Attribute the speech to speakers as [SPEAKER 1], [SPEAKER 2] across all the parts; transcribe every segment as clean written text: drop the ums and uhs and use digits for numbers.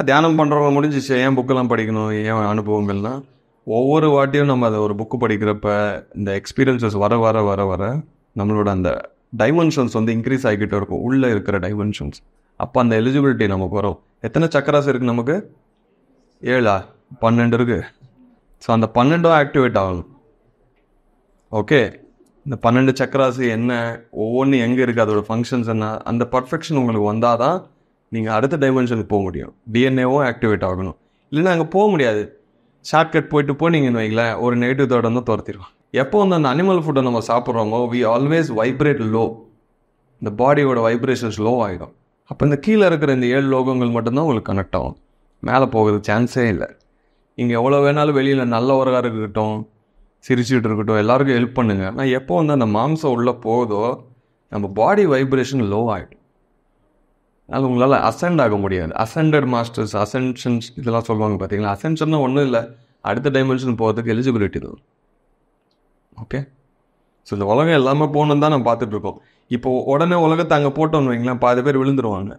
[SPEAKER 1] தியானம் பண்ணுறவங்க முடிஞ்சிச்சு, ஏன் புக்கெல்லாம் படிக்கணும், ஏன் அனுபவங்கள்னா ஒவ்வொரு வாட்டியும் நம்ம அதை ஒரு புக்கு படிக்கிறப்ப இந்த எக்ஸ்பீரியன்ஸஸ் வர வர வர வர நம்மளோட அந்த டைமென்ஷன்ஸ் வந்து இன்க்ரீஸ் ஆகிக்கிட்டே இருக்கும், உள்ளே இருக்கிற டைமென்ஷன்ஸ். அப்போ அந்த எலிஜிபிலிட்டி நமக்கு வரும். எத்தனை சக்கராஸ் இருக்குது நமக்கு? 7 12 இருக்குது. ஸோ அந்த 12 ஆக்டிவேட் ஆகணும். ஓகே, இந்த 12 சக்கராஸ் என்ன, ஒவ்வொன்றும் எங்கே இருக்குது, அதோட ஃபங்க்ஷன்ஸ் என்ன, அந்த பர்ஃபெக்ஷன் உங்களுக்கு வந்தால் தான் நீங்கள் அடுத்த டைமென்ஷனுக்கு போக முடியும். டிஎன்ஏவும் ஆக்டிவேட் ஆகணும், இல்லைன்னா அங்கே போக முடியாது. ஷார்ட்கட் போயிட்டு போனீங்கன்னு வைங்களேன், ஒரு நெகட்டிவ் தாட் வந்து துரத்திடுவோம். எப்போ வந்து அந்த அனிமல் ஃபுட்டை நம்ம சாப்பிட்றோமோ வி ஆல்வேஸ் வைப்ரேட் லோ, இந்த பாடியோட வைப்ரேஷன்ஸ் லோ ஆகிடும். அப்போ இந்த கீழே இருக்கிற இந்த 7 லோகங்கள் மட்டும்தான் உங்களுக்கு கனெக்ட் ஆகும், மேலே போகிறது சான்ஸே இல்லை. இங்கே எவ்வளோ வேணாலும் வெளியில் நல்ல உரகாக இருக்கட்டும், சிரிச்சுட்டு இருக்கட்டும், எல்லாருக்கும் ஹெல்ப் பண்ணுங்க. ஆனால் எப்போ வந்து அந்த மாம்சம் உள்ளே போகுதோ நம்ம பாடி வைப்ரேஷன் லோ ஆகிடும். அதனால் உங்களால் அசெண்ட் ஆக முடியாது. அசெண்டட் மாஸ்டர்ஸ், அசென்ஷன்ஸ் இதெல்லாம் சொல்லுவாங்க பார்த்தீங்களா. அசென்ஷன்னா ஒன்றும் இல்லை, அடுத்த டைமென்ஷன் போகிறதுக்கு எலிஜிபிலிட்டி தான். ஓகே, ஸோ இந்த உலகம் எல்லாமே போகணுன்னு தான் நம்ம பார்த்துட்ருக்கோம். இப்போ உடனே உலகத்தை அங்கே போட்டோன்னு வைங்களேன், பாதி பேர் விழுந்துருவாங்க.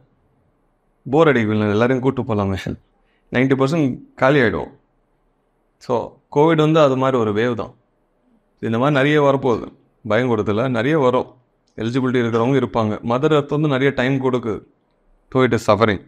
[SPEAKER 1] போர் அடிக்கல, எல்லாரையும் கூப்பிட்டு போகலாமே, 90% காலி ஆகிடும். ஸோ கோவிட் வந்து அது மாதிரி ஒரு வேவ் தான். இந்த மாதிரி நிறைய வரப்போகுது, பயம் கொடுத்துல நிறைய வரும். எலிஜிபிலிட்டி இருக்கிறவங்க இருப்பாங்க. மதர் எர்த் வந்து நிறைய டைம் கொடுக்குது, ஸோ இட் இஸ் சஃபரிங்.